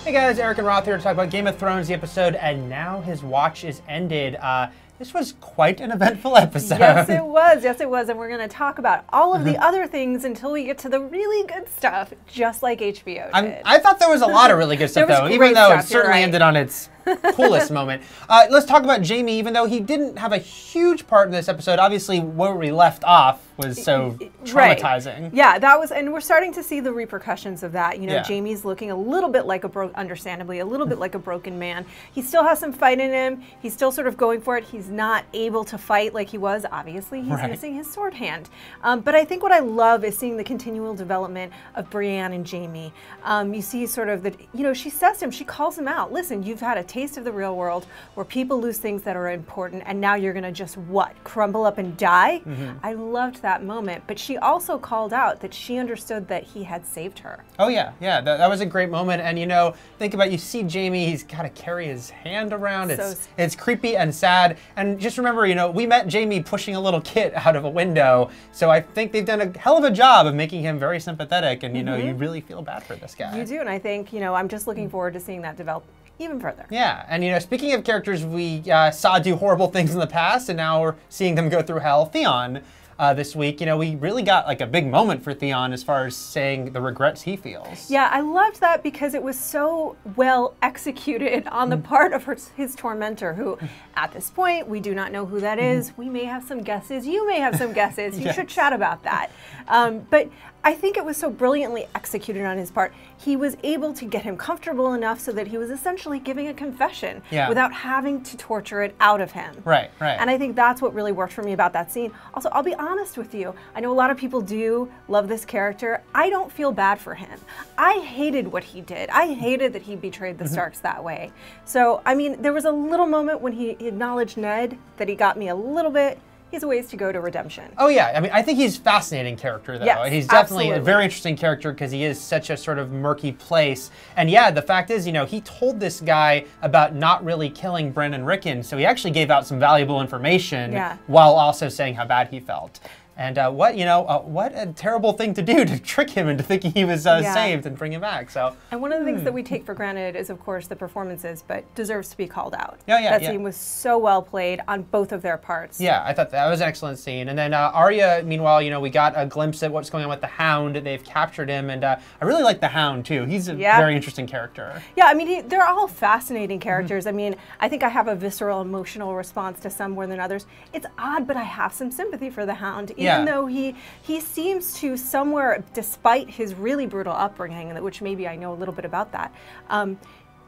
Hey guys, Eric and Roth here to talk about Game of Thrones, the episode, and now his watch is ended. This was quite an eventful episode. Yes, it was. Yes, it was. And we're going to talk about all of the other things until we get to the really good stuff, just like HBO did. I thought there was a lot of really good stuff, though, even though it certainly ended on its coolest moment. Let's talk about Jaime, even though he didn't have a huge part in this episode. Obviously, where we left off was so traumatizing. Right. Yeah, that was, and we're starting to see the repercussions of that. You know, Yeah. Jaime's looking a little bit like understandably, a little bit like a broken man. He still has some fight in him. He's still sort of going for it. He's not able to fight like he was. Obviously, he's missing his sword hand. But I think what I love is seeing the continual development of Brienne and Jaime. You see sort of the, you know, she says to him, she calls him out. Listen, you've had a taste of the real world where people lose things that are important, and now you're going to just, what, crumble up and die? I loved that moment. But she also called out that she understood that he had saved her. Oh, yeah. Yeah, that was a great moment. And, you know, think about, you see Jaime, he's got to carry his hand around. It's creepy and sad. And just remember, you know, we met Jaime pushing a little kid out of a window. So I think they've done a hell of a job of making him very sympathetic. And, you know, you really feel bad for this guy. You do. And I think, you know, I'm just looking forward to seeing that develop even further. Yeah, and you know, speaking of characters we saw do horrible things in the past, and now we're seeing them go through hell, Theon, this week, you know, we really got like a big moment for Theon as far as saying the regrets he feels. Yeah, I loved that because it was so well executed on the part of his tormentor, who at this point, we do not know who that is. We may have some guesses. You may have some guesses. You should chat about that. But I think it was so brilliantly executed on his part. He was able to get him comfortable enough so that he was essentially giving a confession without having to torture it out of him. Right, right. And I think that's what really worked for me about that scene. Also, I'll be honest with you. I know a lot of people do love this character. I don't feel bad for him. I hated what he did. I hated that he betrayed the Starks that way. So, I mean, there was a little moment when he acknowledged Ned that he got me a little bit. He's a ways to go to redemption. Oh yeah, I mean, I think he's a fascinating character though. Yes, he's definitely a very interesting character because he is such a sort of murky place. And yeah, the fact is, you know, he told this guy about not really killing Bran and Rickon, so he actually gave out some valuable information while also saying how bad he felt. And what a terrible thing to do, to trick him into thinking he was saved and bring him back. So. And one of the things that we take for granted is, of course, the performances, but deserves to be called out. That scene was so well played on both of their parts. Yeah, I thought that was an excellent scene. And then Arya, meanwhile, you know, we got a glimpse at what's going on with the Hound. They've captured him, and I really like the Hound too. He's a very interesting character. Yeah, I mean, they're all fascinating characters. I mean, I think I have a visceral, emotional response to some more than others. It's odd, but I have some sympathy for the Hound. Even though he seems to somewhere, despite his really brutal upbringing, which maybe I know a little bit about that,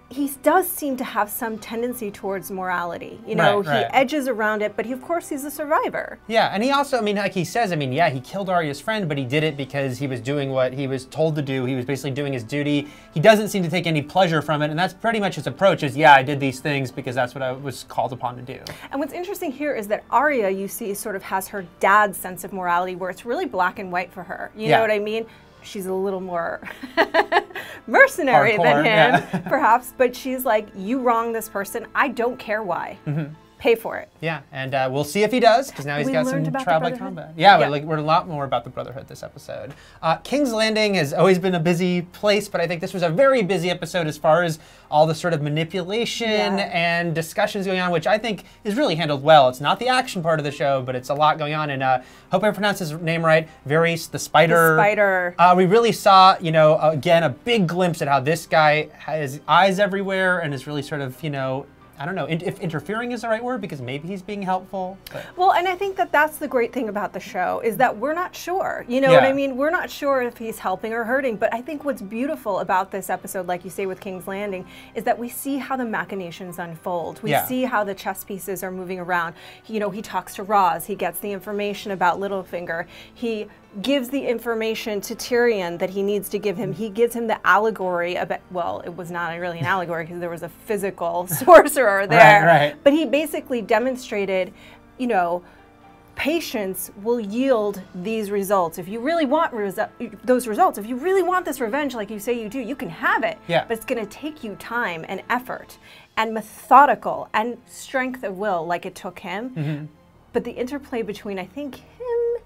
he does seem to have some tendency towards morality. You know, he edges around it, but of course he's a survivor. Yeah, and he also, I mean, like he says, I mean, yeah, he killed Arya's friend, but he did it because he was doing what he was told to do. He was basically doing his duty. He doesn't seem to take any pleasure from it, and that's pretty much his approach is, yeah, I did these things because that's what I was called upon to do. And what's interesting here is that Arya, you see, sort of has her dad's sense of morality where it's really black and white for her. You know what I mean? She's a little more mercenary than him, perhaps, but she's like, you wrong this person, I don't care why. Pay for it. Yeah, and we'll see if he does, because now he's got some trial by combat. Yeah, we learned a lot more about the Brotherhood this episode. King's Landing has always been a busy place, but I think this was a very busy episode as far as all the sort of manipulation and discussions going on, which I think is really handled well. It's not the action part of the show, but it's a lot going on, and hope I pronounced his name right, Varys the Spider. The Spider. We really saw, you know, again, a big glimpse at how this guy has eyes everywhere and is really sort of, you know, I don't know if interfering is the right word, because maybe he's being helpful. But. Well, and I think that that's the great thing about the show is that we're not sure. You know what I mean? We're not sure if he's helping or hurting. But I think what's beautiful about this episode, like you say with King's Landing, is that we see how the machinations unfold. We see how the chess pieces are moving around. You know, he talks to Roz. He gets the information about Littlefinger. He gives the information to Tyrion that he needs to give him. He gives him the allegory about, well, it was not really an allegory because there was a physical sorcerer there. But he basically demonstrated, you know, patience will yield these results. If you really want those results, if you really want this revenge like you say you do, you can have it. But it's going to take you time and effort and methodical and strength of will like it took him. But the interplay between, I think, him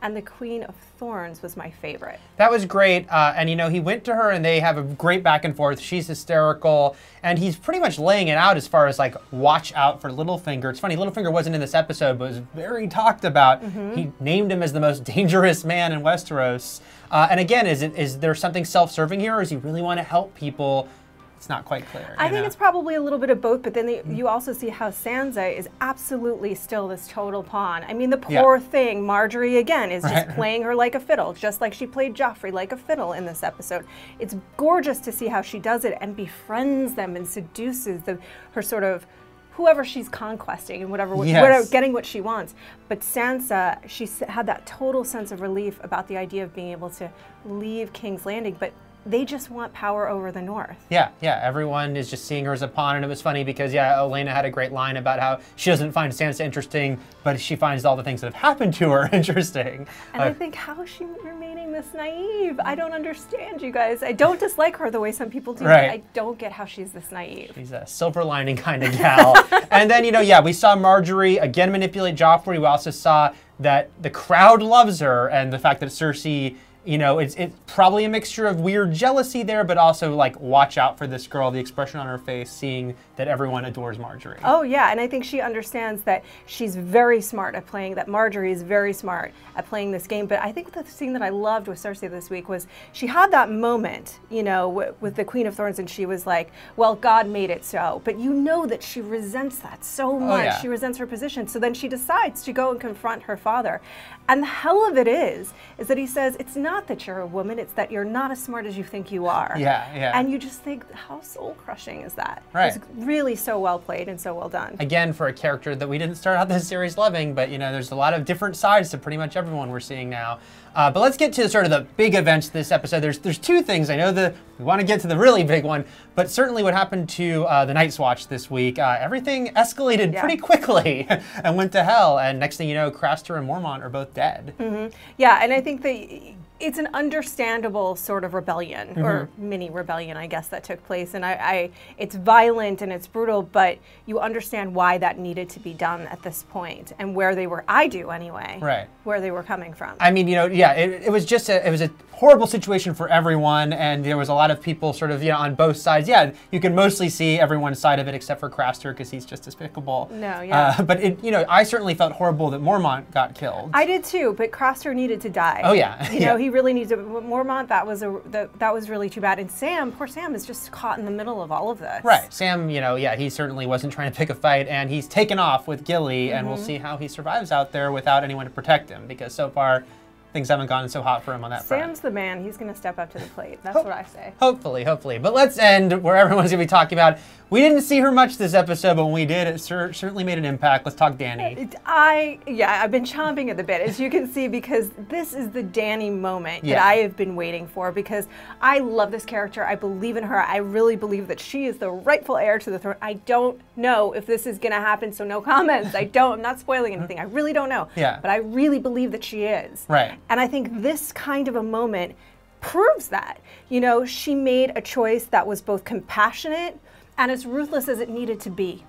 and the Queen of Thorns was my favorite. That was great, and you know, he went to her and they have a great back and forth. She's hysterical, and he's pretty much laying it out as far as like, watch out for Littlefinger. It's funny, Littlefinger wasn't in this episode, but was very talked about. He named him as the most dangerous man in Westeros. And again, is there something self-serving here, or does he really want to help people? It's not quite clear. I think it's probably a little bit of both, but then you also see how Sansa is absolutely still this total pawn. I mean, the poor thing, Marjorie, again, is just playing her like a fiddle, just like she played Joffrey like a fiddle in this episode. It's gorgeous to see how she does it and befriends them and seduces her sort of whoever she's conquesting and whatever, getting what she wants. But Sansa, she had that total sense of relief about the idea of being able to leave King's Landing, but they just want power over the North. Yeah, everyone is just seeing her as a pawn, and it was funny because, Olenna had a great line about how she doesn't find Sansa interesting, but she finds all the things that have happened to her interesting. And I think, how is she remaining this naive? I don't understand, you guys. I don't dislike her the way some people do, but I don't get how she's this naive. She's a silver lining kind of gal. And then, we saw Marjorie again manipulate Joffrey. We also saw that the crowd loves her, and the fact that Cersei, it's probably a mixture of weird jealousy there, but also like, watch out for this girl, the expression on her face, seeing that everyone adores Marjorie. Oh yeah, and I think she understands that she's very smart at playing, that Marjorie is very smart at playing this game. But I think the thing that I loved with Cersei this week was she had that moment, with the Queen of Thorns, and she was like, well, God made it so. But you know that she resents that so much. Oh, yeah. She resents her position. So then she decides to go and confront her father. And the hell of it is that he says, it's not that you're a woman, it's that you're not as smart as you think you are. Yeah. And you just think, how soul-crushing is that? Right. It's really so well played and so well done. Again, for a character that we didn't start out this series loving, but there's a lot of different sides to pretty much everyone we're seeing now. But let's get to sort of the big events this episode. There's two things. I know that we want to get to the really big one, but certainly what happened to the Night's Watch this week, everything escalated pretty quickly and went to hell. And next thing you know, Craster and Mormont are both dead. Yeah, and I think that it's an understandable sort of rebellion, or mini rebellion, I guess, that took place. And it's violent and it's brutal, but you understand why that needed to be done at this point and where they were, I do anyway, where they were coming from. I mean, it was just it was a horrible situation for everyone, and there was a lot of people sort of, on both sides. Yeah, you can mostly see everyone's side of it except for Craster, because he's just despicable. But I certainly felt horrible that Mormont got killed. I did too, but Craster needed to die. Oh yeah. He really needs to. Mormont, that was really too bad. And poor Sam is just caught in the middle of all of this. Right. Sam, he certainly wasn't trying to pick a fight, and he's taken off with Gilly, and we'll see how he survives out there without anyone to protect him, because so far things haven't gone so hot for him on that front. Sam's the man. He's going to step up to the plate. That's what I say. Hopefully. But let's end where everyone's going to be talking about. We didn't see her much this episode, but when we did, it certainly made an impact. Let's talk Dany. I've been chomping at the bit, as you can see, because this is the Dany moment that I have been waiting for, because I love this character. I believe in her. I really believe that she is the rightful heir to the throne. I don't know if this is going to happen, so no comments. I'm not spoiling anything. I really don't know. Yeah. But I really believe that she is. Right. And I think this kind of a moment proves that. She made a choice that was both compassionate and as ruthless as it needed to be.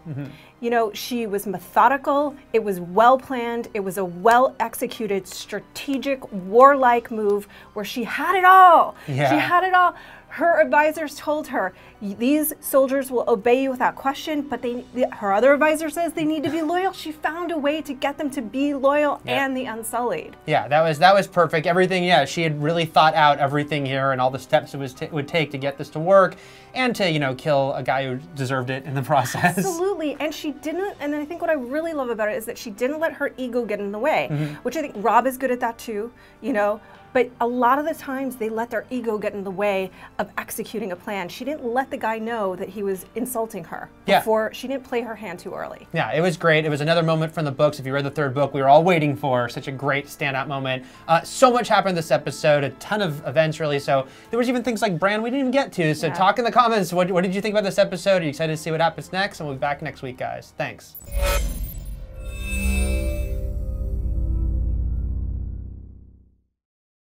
She was methodical, it was well planned, it was a well executed, strategic, warlike move where she had it all. Yeah. She had it all. Her advisors told her, these soldiers will obey you without question, but her other advisor says they need to be loyal. She found a way to get them to be loyal and the Unsullied. Yeah, that was perfect. Everything, she had really thought out everything here and all the steps it would take to get this to work, and to, kill a guy who deserved it in the process. Absolutely, and she didn't, and I think what I really love about it is that she didn't let her ego get in the way, which I think Rob is good at that too, but a lot of the times they let their ego get in the way of executing a plan. She didn't let the guy know that he was insulting her before. She didn't play her hand too early. Yeah, it was great. It was another moment from the books. If you read the third book, we were all waiting for such a great standout moment. So much happened this episode, a ton of events really, so there was even things like Bran we didn't even get to, so talk in the comments. What did you think about this episode? Are you excited to see what happens next? And we'll be back next week, guys. Thanks.